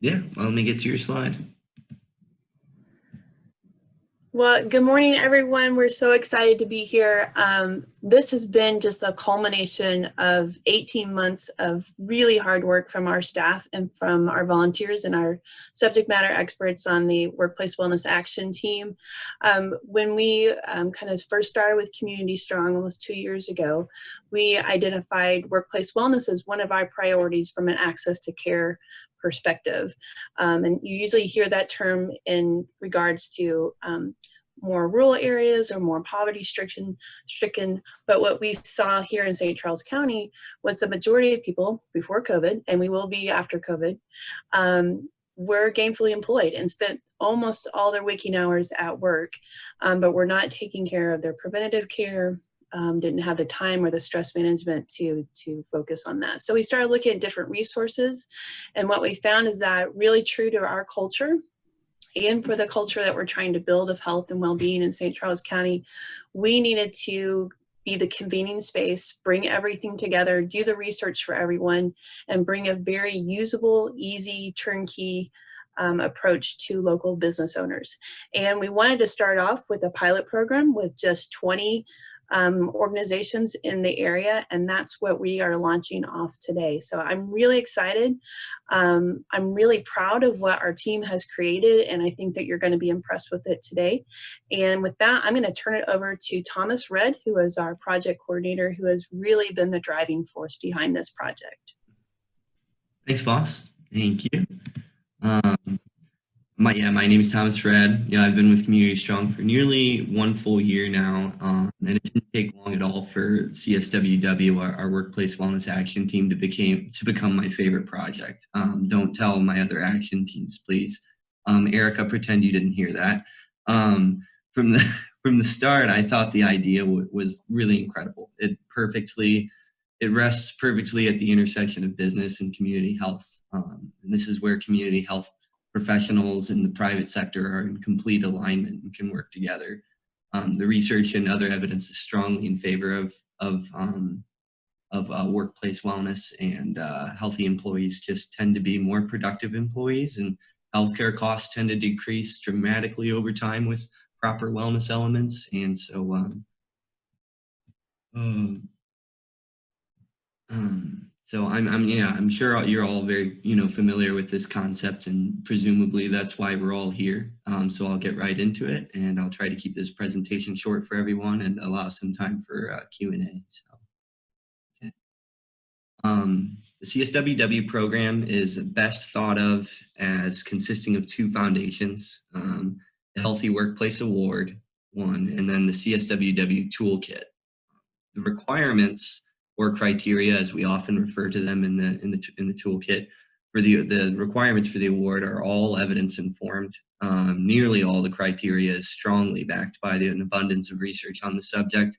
Yeah, well, let me get to your slide. Well, good morning, everyone. We're so excited to be here. This has been just a culmination of 18 months of really hard work from our staff and from our volunteers and our subject matter experts on the Workplace Wellness Action Team. When we kind of first started with Community Strong almost 2 years ago, we identified workplace wellness as one of our priorities from an access to care perspective. And you usually hear that term in regards to more rural areas or more poverty stricken. But what we saw here in St. Charles County was the majority of people before COVID, and we will be after COVID, were gainfully employed and spent almost all their waking hours at work, but were not taking care of their preventative care, didn't have the time or the stress management to focus on that. So we started looking at different resources, and what we found is that really true to our culture and for the culture that we're trying to build of health and well-being in St. Charles County, we needed to be the convening space, bring everything together, do the research for everyone, and bring a very usable, easy, turnkey approach to local business owners. And we wanted to start off with a pilot program with just 20 organizations in the area, and that's what we are launching off today. So I'm really excited. I'm really proud of what our team has created, and I think that you're going to be impressed with it today. And with that, I'm going to turn it over to Thomas Redd, who is our project coordinator, who has really been the driving force behind this project. Thanks, boss. Thank you. My name is Thomas Redd. Yeah, I've been with Community Strong for nearly 1 full year now, and it didn't take long at all for CSWW, our Workplace Wellness Action Team, to become my favorite project. Don't tell my other action teams, please. Erica, pretend you didn't hear that. From the start, I thought the idea was really incredible. It rests perfectly at the intersection of business and community health, and this is where community health professionals in the private sector are in complete alignment and can work together. The research and other evidence is strongly in favor of workplace wellness, and healthy employees just tend to be more productive employees, and healthcare costs tend to decrease dramatically over time with proper wellness elements. And so so I'm sure you're all very, familiar with this concept, and presumably that's why we're all here. So I'll get right into it, and I'll try to keep this presentation short for everyone and allow some time for Q&A. So, okay. The CSWW program is best thought of as consisting of 2 foundations, the Healthy Workplace Award, one, and then the CSWW Toolkit. The requirements or criteria, as we often refer to them in the toolkit, for the requirements for the award are all evidence informed. Nearly all the criteria is strongly backed by an abundance of research on the subject,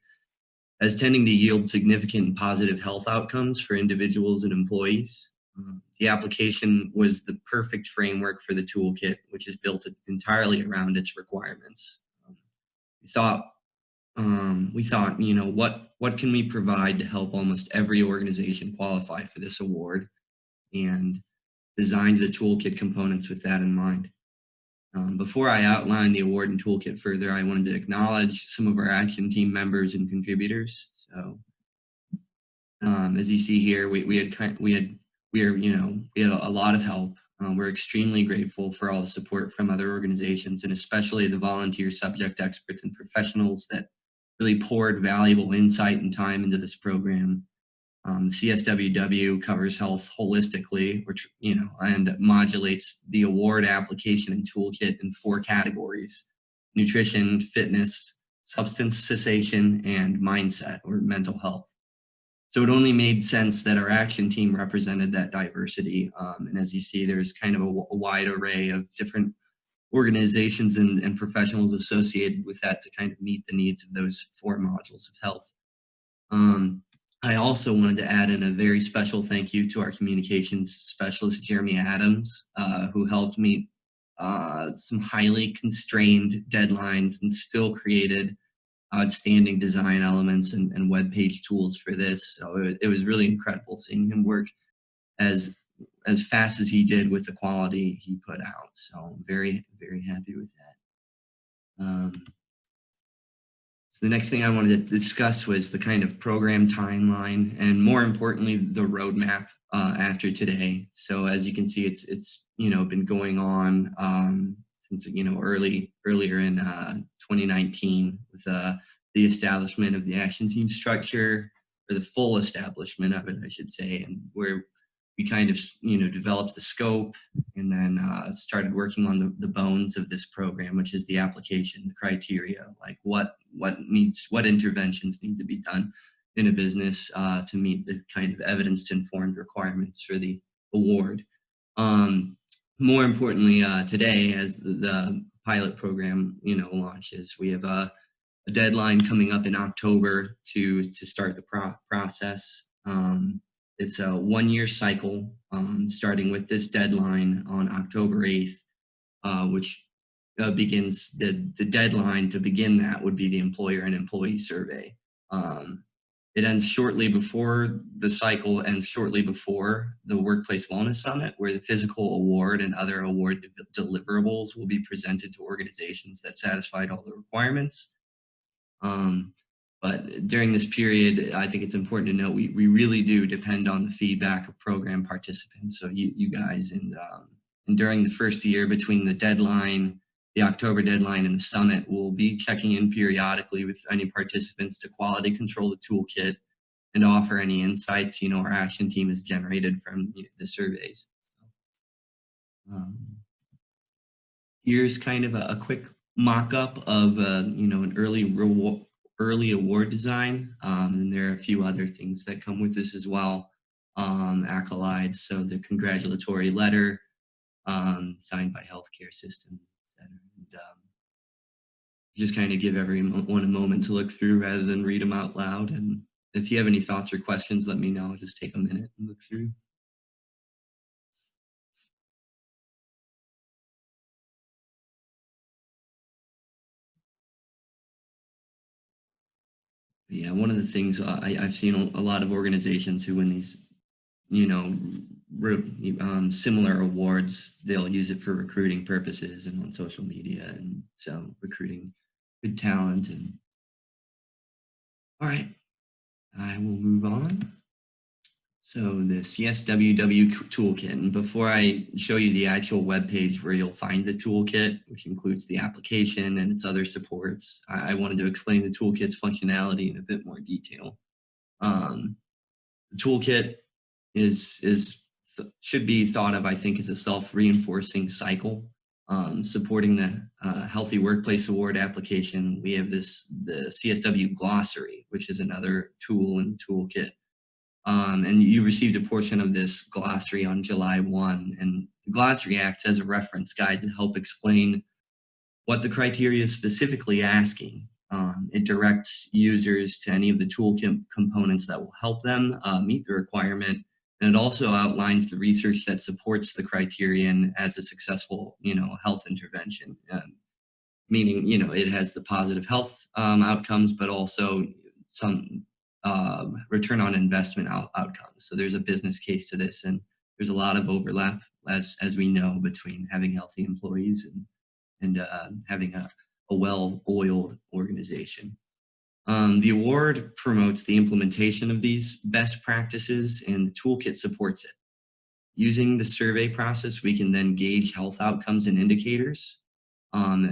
as tending to yield significant and positive health outcomes for individuals and employees. The application was the perfect framework for the toolkit, which is built entirely around its requirements. We thought, what can we provide to help almost every organization qualify for this award, and designed the toolkit components with that in mind. Before I outline the award and toolkit further, I wanted to acknowledge some of our action team members and contributors. So, as you see here, we had a lot of help. We're extremely grateful for all the support from other organizations, and especially the volunteer subject experts and professionals that really poured valuable insight and time into this program. CSWW covers health holistically, which, and modulates the award application and toolkit in 4 categories: nutrition, fitness, substance cessation, and mindset or mental health. So it only made sense that our action team represented that diversity. And as you see, there's kind of a wide array of different organizations and professionals associated with that to kind of meet the needs of those 4 modules of health. I also wanted to add in a very special thank you to our communications specialist, Jeremy Adams, who helped meet some highly constrained deadlines and still created outstanding design elements and web page tools for this. So it was really incredible seeing him work as as fast as he did with the quality he put out. So I'm very, very happy with that. So the next thing I wanted to discuss was the kind of program timeline, and more importantly, the roadmap after today. So as you can see, it's been going on since earlier in 2019 with the establishment of the action team structure, or the full establishment of it, I should say, and where we kind of developed the scope, and then started working on the bones of this program, which is the application, the criteria, like what interventions need to be done in a business to meet the kind of evidence-informed requirements for the award. More importantly, today, as the pilot program launches, we have a deadline coming up in October to start the process. It's a 1-year cycle, starting with this deadline on October 8th, which begins the deadline to begin. That would be the employer and employee survey. It ends shortly before the cycle ends shortly before the Workplace Wellness Summit, where the physical award and other award deliverables will be presented to organizations that satisfied all the requirements. But during this period, I think it's important to note we really do depend on the feedback of program participants. So you guys, and during the first year, between the deadline, the October deadline, and the summit, we'll be checking in periodically with any participants to quality control the toolkit and offer any insights our action team has generated from the surveys. Here's kind of a quick mock-up of an early award design, and there are a few other things that come with this as well, accolades. So the congratulatory letter signed by healthcare systems, etc. And just kind of give everyone a moment to look through rather than read them out loud. And if you have any thoughts or questions, let me know. Just take a minute and look through. Yeah, one of the things I've seen a lot of organizations who win these, similar awards, they'll use it for recruiting purposes and on social media, and so recruiting good talent. And all right, I will move on. So the CSWW Toolkit, and before I show you the actual web page where you'll find the toolkit, which includes the application and its other supports, I wanted to explain the toolkit's functionality in a bit more detail. The toolkit should be thought of, I think, as a self-reinforcing cycle. Supporting the Healthy Workplace Award application, we have the CSW Glossary, which is another tool in the toolkit. And you received a portion of this glossary on July 1, and the glossary acts as a reference guide to help explain what the criteria is specifically asking. It directs users to any of the toolkit components that will help them meet the requirement, and it also outlines the research that supports the criterion as a successful, health intervention. Meaning, it has the positive health outcomes, but also some return on investment outcomes. So there's a business case to this, and there's a lot of overlap, as we know, between having healthy employees and having a well-oiled organization. The award promotes the implementation of these best practices, and the toolkit supports it. Using the survey process, we can then gauge health outcomes and indicators.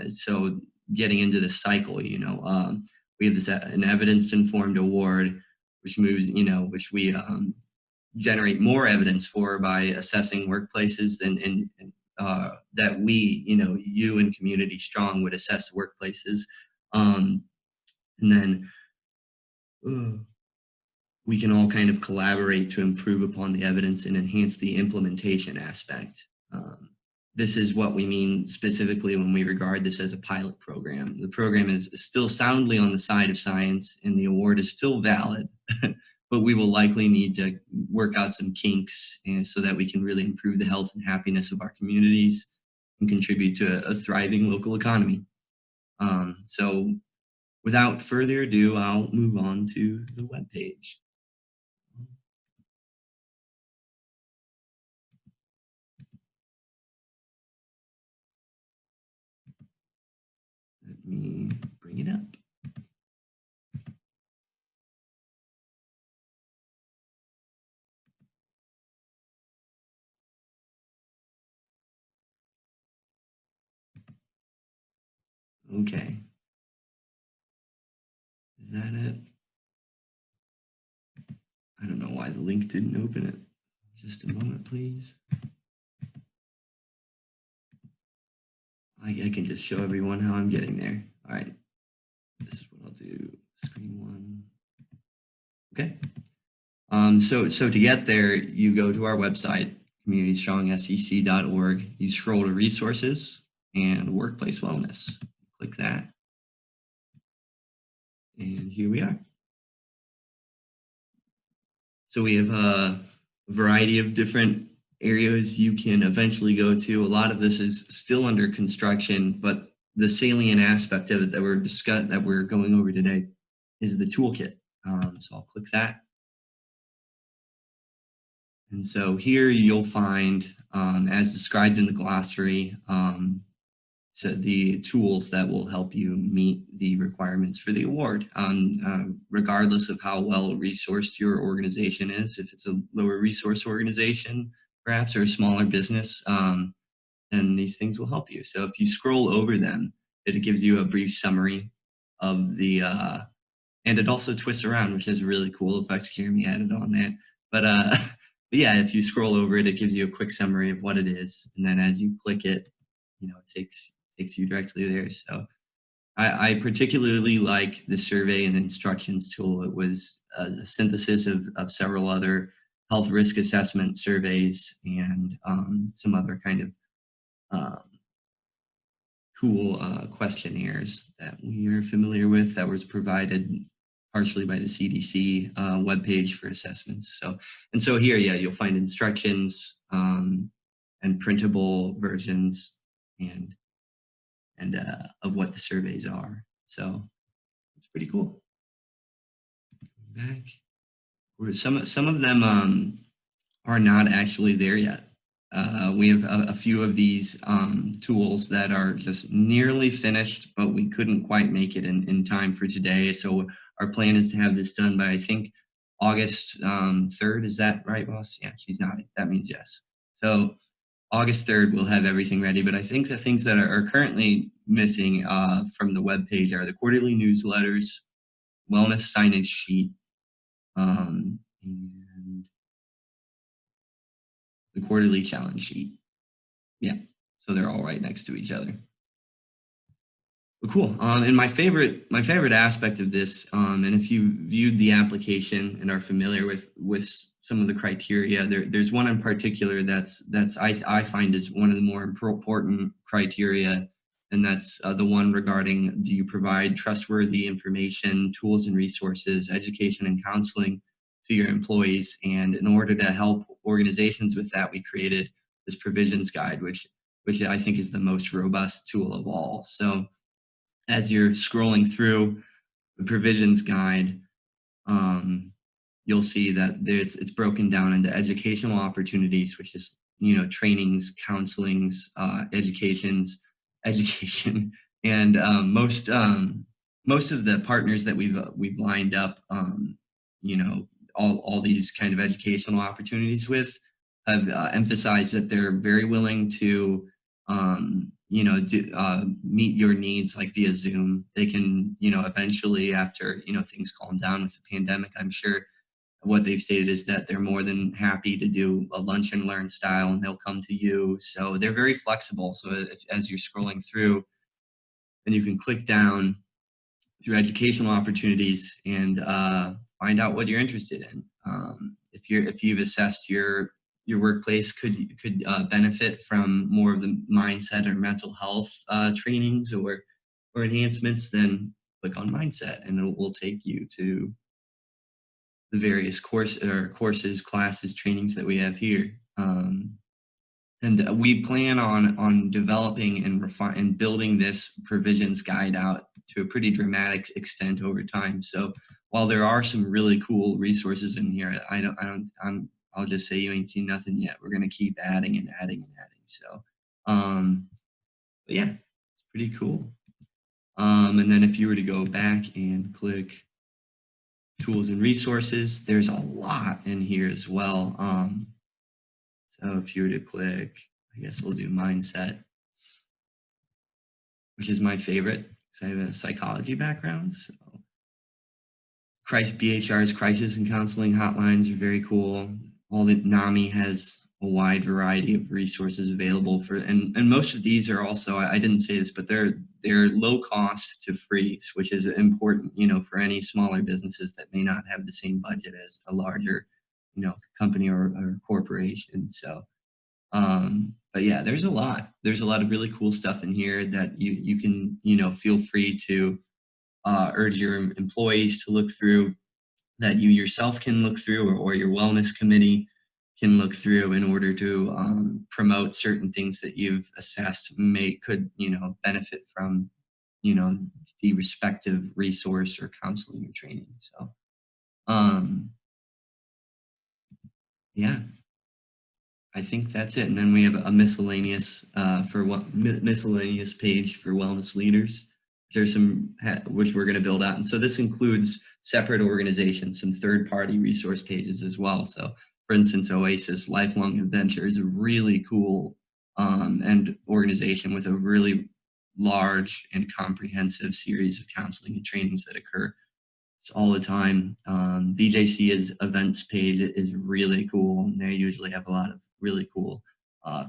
So getting into the cycle, we have an evidence-informed award, which moves, which we generate more evidence for by assessing workplaces and that we, you and Community Strong would assess workplaces. And then we can all kind of collaborate to improve upon the evidence and enhance the implementation aspect. This is what we mean specifically when we regard this as a pilot program. The program is still soundly on the side of science, and the award is still valid, but we will likely need to work out some kinks so that we can really improve the health and happiness of our communities and contribute to a thriving local economy. So without further ado, I'll move on to the webpage. Let me bring it up. Okay. Is that it? I don't know why the link didn't open it. Just a moment, please. I can just show everyone how I'm getting there. All right. This is what I'll do. Screen one. Okay. So to get there, you go to our website, communitystrongsec.org. You scroll to resources and workplace wellness. Click that. And here we are. So we have a variety of different areas you can eventually go to. A lot of this is still under construction, but the salient aspect of it that we're going over today is the toolkit. So I'll click that. And so here you'll find, as described in the glossary, so the tools that will help you meet the requirements for the award, regardless of how well resourced your organization is. If it's a lower resource organization, perhaps, or a smaller business, then these things will help you. So if you scroll over them, it gives you a brief summary of the, and it also twists around, which is a really cool effect. Jeremy added on that. But, but yeah, if you scroll over it, it gives you a quick summary of what it is. And then as you click it, it takes you directly there. So I particularly like the survey and instructions tool. It was a synthesis of several other health risk assessment surveys and some other kind of cool questionnaires that we are familiar with that was provided partially by the CDC webpage for assessments. So here, yeah, you'll find instructions and printable versions and of what the surveys are. So it's pretty cool. Back. Some of them are not actually there yet. We have a few of these tools that are just nearly finished, but we couldn't quite make it in time for today. So our plan is to have this done by, I think, August 3rd. Is that right, boss? Yeah, she's nodding. That means yes. So August 3rd, we'll have everything ready. But I think the things that are currently missing from the webpage are the quarterly newsletters, wellness signage sheet, and the quarterly challenge sheet. Yeah, so they're all right next to each other. Well, cool. And my favorite aspect of this, and if you viewed the application and are familiar with some of the criteria, there's one in particular that's I find is one of the more important criteria, and that's the one regarding: do you provide trustworthy information, tools and resources, education and counseling to your employees? And in order to help organizations with that, we created this provisions guide, which I think is the most robust tool of all. So as you're scrolling through the provisions guide, you'll see that it's broken down into educational opportunities, which is trainings, counselings, education, and most of the partners that we've lined up, all these kind of educational opportunities with have emphasized that they're very willing to meet your needs, like via Zoom. They can, eventually, after, things calm down with the pandemic, I'm sure what they've stated is that they're more than happy to do a lunch and learn style, and they'll come to you. So they're very flexible. So as you're scrolling through, and you can click down through educational opportunities and find out what you're interested in. If you've assessed your workplace could benefit from more of the mindset or mental health trainings or enhancements, then click on mindset, and it will take you to the various courses, classes, trainings that we have here. And we plan on developing and building this provisions guide out to a pretty dramatic extent over time. So while there are some really cool resources in here, I'll just say you ain't seen nothing yet. We're gonna keep adding and adding and adding. So, but yeah, it's pretty cool. And then if you were to go back and click tools and resources, there's a lot in here as well. So if you were to click, I guess we'll do mindset, which is my favorite because I have a psychology background. So BHR's crisis and counseling hotlines are very cool. All the NAMI has a wide variety of resources available for, and most of these are also, I didn't say this, but they're low cost to free, which is important, you know, for any smaller businesses that may not have the same budget as a larger, you know, company or corporation. So, but yeah, there's a lot of really cool stuff in here that you can, you know, feel free to urge your employees to look through, that you yourself can look through, or your wellness committee can look through in order to promote certain things that you've assessed could, you know, benefit from, you know, the respective resource or counseling or training. So, yeah, I think that's it. And then we have a miscellaneous miscellaneous page for wellness leaders. There's some which we're going to build out, and so this includes separate organizations, some third-party resource pages as well. So, for instance, Oasis Lifelong Adventure is a really cool and organization with a really large and comprehensive series of counseling and trainings that occur all the time. BJC's events page is really cool, and they usually have a lot of really cool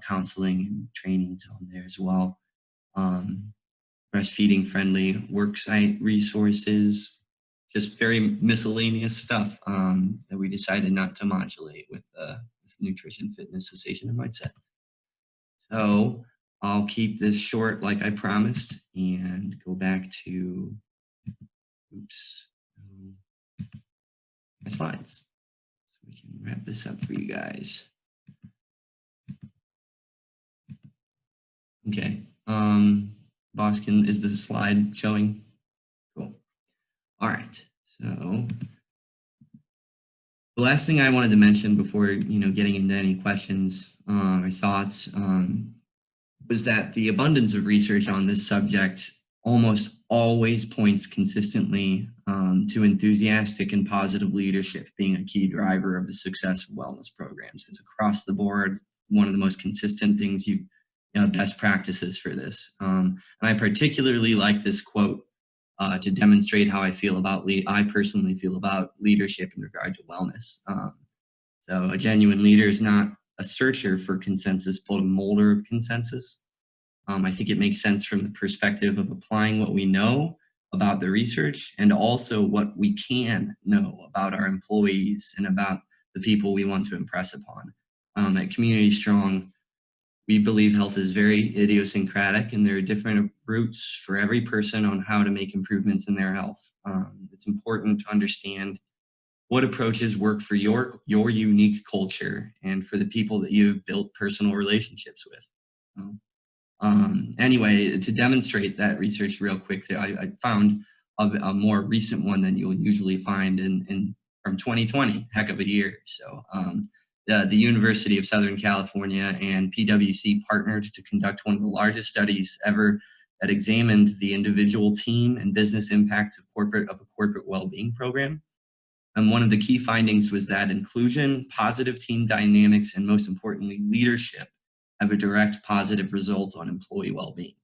counseling and trainings on there as well. Breastfeeding friendly worksite resources, just very miscellaneous stuff that we decided not to modulate with nutrition, fitness, cessation, and mindset. So I'll keep this short like I promised and go back to, oops, my slides so we can wrap this up for you guys. Okay, Boskin, is the slide showing? Cool. All right, so the last thing I wanted to mention before, you know, getting into any questions or thoughts was that the abundance of research on this subject almost always points consistently to enthusiastic and positive leadership being a key driver of the success of wellness programs. It's across the board one of the most consistent things best practices for this. And I particularly like this quote to demonstrate how I personally feel about leadership in regard to wellness. So a genuine leader is not a searcher for consensus, but a molder of consensus. I think it makes sense from the perspective of applying what we know about the research and also what we can know about our employees and about the people we want to impress upon. At Community Strong, we believe health is very idiosyncratic and there are different routes for every person on how to make improvements in their health. It's important to understand what approaches work for your unique culture and for the people that you've built personal relationships with. Anyway, to demonstrate that research real quick, I found a more recent one than you'll usually find from 2020, heck of a year. So the University of Southern California and PwC partnered to conduct one of the largest studies ever that examined the individual, team, and business impacts of a corporate well-being program. And one of the key findings was that inclusion, positive team dynamics, and most importantly, leadership have a direct positive result on employee well-being.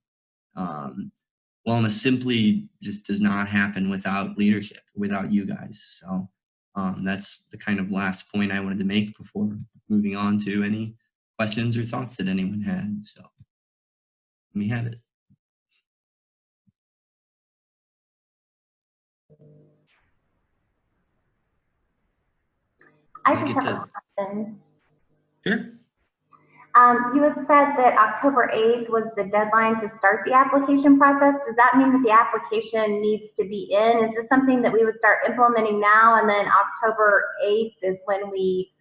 Wellness simply just does not happen without leadership, without you guys. So that's the kind of last point I wanted to make before moving on to any questions or thoughts that anyone had. So let me have it. I just have a question. Sure. You had said that October 8th was the deadline to start the application process. Does that mean that the application needs to be in? Is this something that we would start implementing now and then October 8th is when we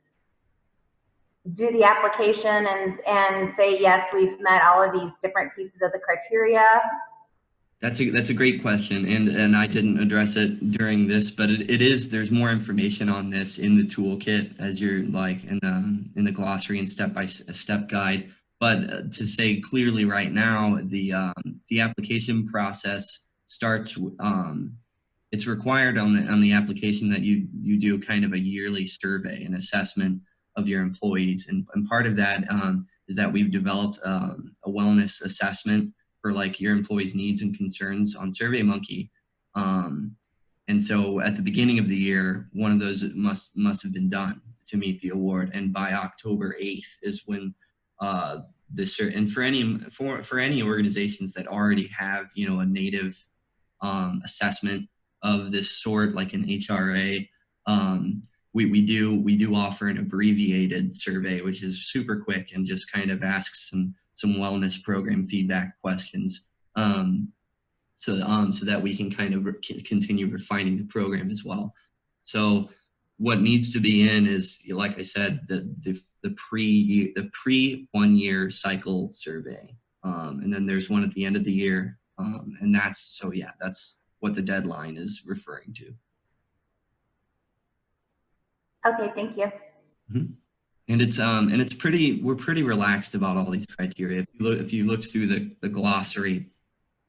do the application and say, yes, we've met all of these different pieces of the criteria? That's a great question, and I didn't address it during this, but it is, there's more information on this in the toolkit as you're like in the glossary and step-by-step guide. But to say clearly right now, the application process starts, it's required on the application that you do kind of a yearly survey, an assessment of your employees. And part of that is that we've developed a wellness assessment for like your employees' needs and concerns on SurveyMonkey. And so at the beginning of the year, one of those must have been done to meet the award. And by October 8th is when and for any organizations that already have, you know, a native assessment of this sort, like an HRA, we do offer an abbreviated survey, which is super quick and just kind of asks some wellness program feedback questions, so that we can kind of continue refining the program as well. So what needs to be in is, like I said, the pre 1 year cycle survey, and then there's one at the end of the year, and that's what the deadline is referring to. Okay, thank you. Mm-hmm. And we're pretty relaxed about all these criteria. If you look through the glossary,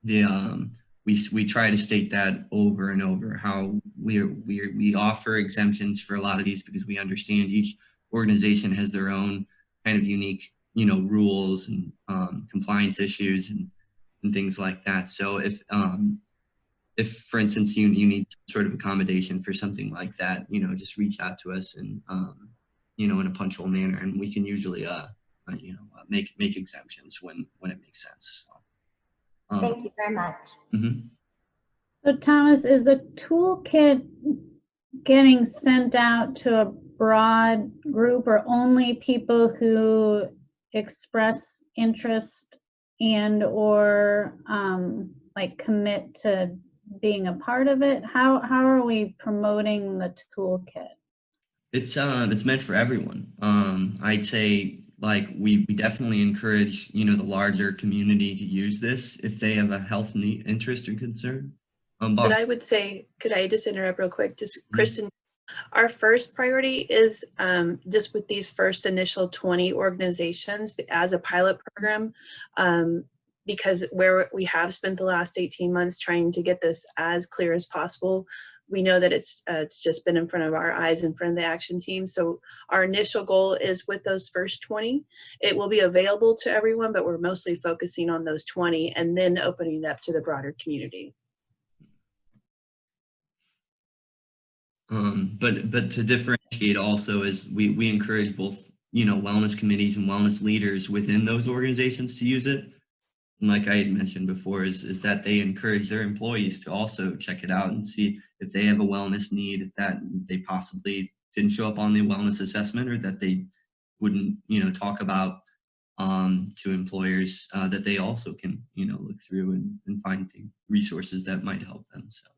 we try to state that over and over, how we offer exemptions for a lot of these because we understand each organization has their own kind of unique, you know, rules and compliance issues and things like that. So if for instance you need sort of accommodation for something like that, you know, just reach out to us and you know, in a punctual manner, and we can usually you know, make exemptions when it makes sense. So, thank you very much. Mm-hmm. So Thomas, is the toolkit getting sent out to a broad group, or only people who express interest and or like commit to being a part of it? How are we promoting the toolkit? It's meant for everyone. I'd say, like, we definitely encourage, you know, the larger community to use this if they have a health need, interest, or concern. But I would say, could I just interrupt real quick? Just Kristen, our first priority is just with these first initial 20 organizations as a pilot program, because where we have spent the last 18 months trying to get this as clear as possible, we know that it's just been in front of our eyes, in front of the action team. So our initial goal is with those first 20. It will be available to everyone, but we're mostly focusing on those 20 and then opening it up to the broader community. But to differentiate also is we encourage both, you know, wellness committees and wellness leaders within those organizations to use it. And like I had mentioned before, is that they encourage their employees to also check it out and see if they have a wellness need that they possibly didn't show up on the wellness assessment, or that they wouldn't, you know, talk about to employers, that they also can, you know, look through and find the resources that might help them. So.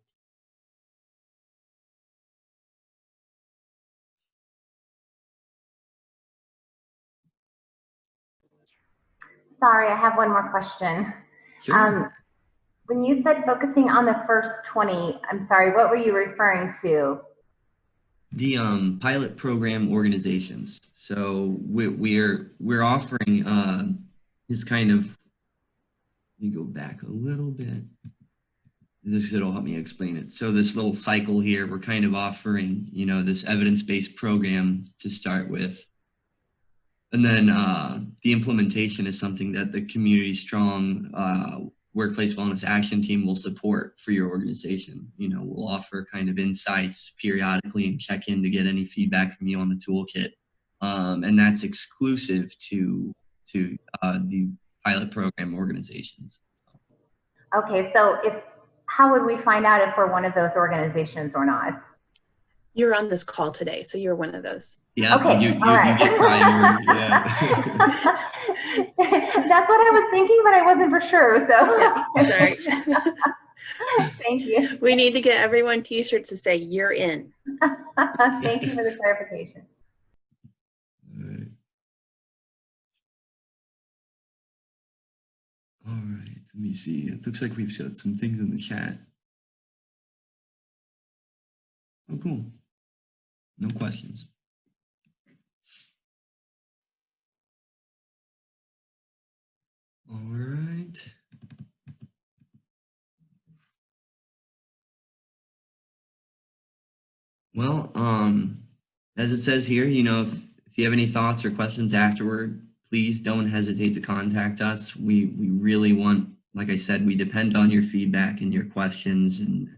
Sorry, I have one more question. Sure. When you said focusing on the first 20, I'm sorry, what were you referring to? The pilot program organizations. So we're offering this kind of, let me go back a little bit. It'll help me explain it. So this little cycle here, we're kind of offering, you know, this evidence-based program to start with. And then the implementation is something that the community strong workplace wellness action team will support for your organization. You know, we'll offer kind of insights periodically and check in to get any feedback from you on the toolkit. And that's exclusive to the pilot program organizations. Okay, so how would we find out if we're one of those organizations or not? You're on this call today, so you're one of those. Yeah, okay, you right. get priority. Yeah. That's what I was thinking, but I wasn't for sure. So Yeah, sorry. Thank you. We need to get everyone t-shirts to say you're in. Thank you for the clarification. All right, let me see. It looks like we've said some things in the chat. Oh, cool. No questions. All right. Well, as it says here, if you have any thoughts or questions afterward, please don't hesitate to contact us. We really want, like I said, we depend on your feedback and your questions, and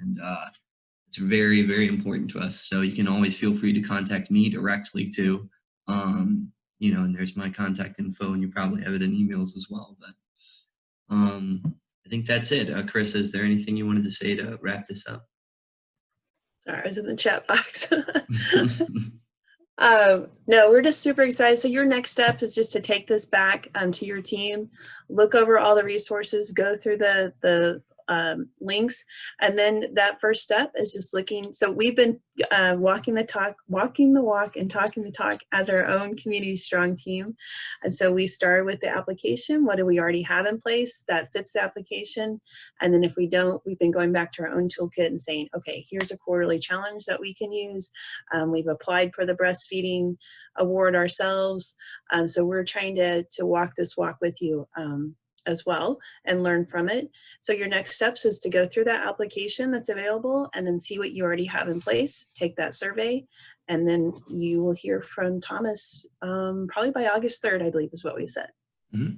it's very, very important to us. So you can always feel free to contact me directly too. And there's my contact info, and you probably have it in emails as well. But I think that's it. Chris, is there anything you wanted to say to wrap this up? Sorry, I was in the chat box. No, we're just super excited. So your next step is just to take this back to your team, look over all the resources, go through the links, and then that first step is just looking. So we've been walking the walk and talking the talk as our own community strong team. And so we start with the application. What do we already have in place that fits the application? And then if we don't, we've been going back to our own toolkit and saying, okay, here's a quarterly challenge that we can use. We've applied for the breastfeeding award ourselves. So we're trying to walk this walk with you as well and learn from it. So your next steps is to go through that application that's available and then see what you already have in place, take that survey, and then you will hear from Thomas probably by August 3rd, I believe is what we said. Mm-hmm.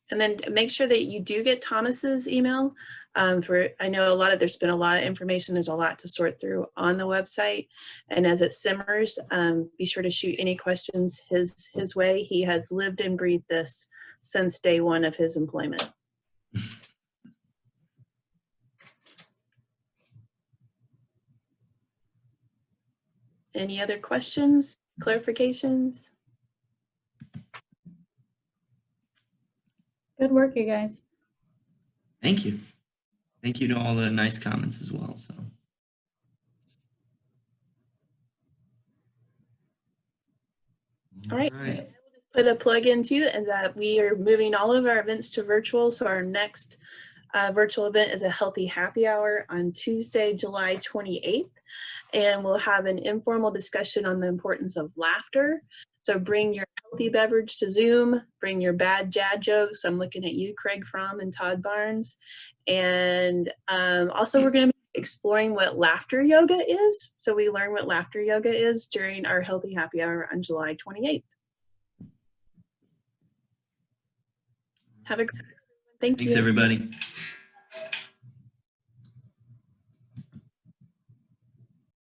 And then make sure that you do get Thomas's email. I know there's been a lot of information. There's a lot to sort through on the website. And as it simmers, be sure to shoot any questions his way. He has lived and breathed this since day one of his employment. Any other questions, clarifications? Good work, you guys. Thank you. Thank you to all the nice comments as well. So. All right. We'll just put a plug in too, and that we are moving all of our events to virtual. So our next virtual event is a healthy happy hour on Tuesday, July 28th. And we'll have an informal discussion on the importance of laughter. So bring your healthy beverage to Zoom, bring your bad dad jokes. I'm looking at you, Craig Fromm and Todd Barnes. And also we're going to be exploring what laughter yoga is. So we learn what laughter yoga is during our healthy happy hour on July 28th. Have a great day. Thank you. Thanks, everybody.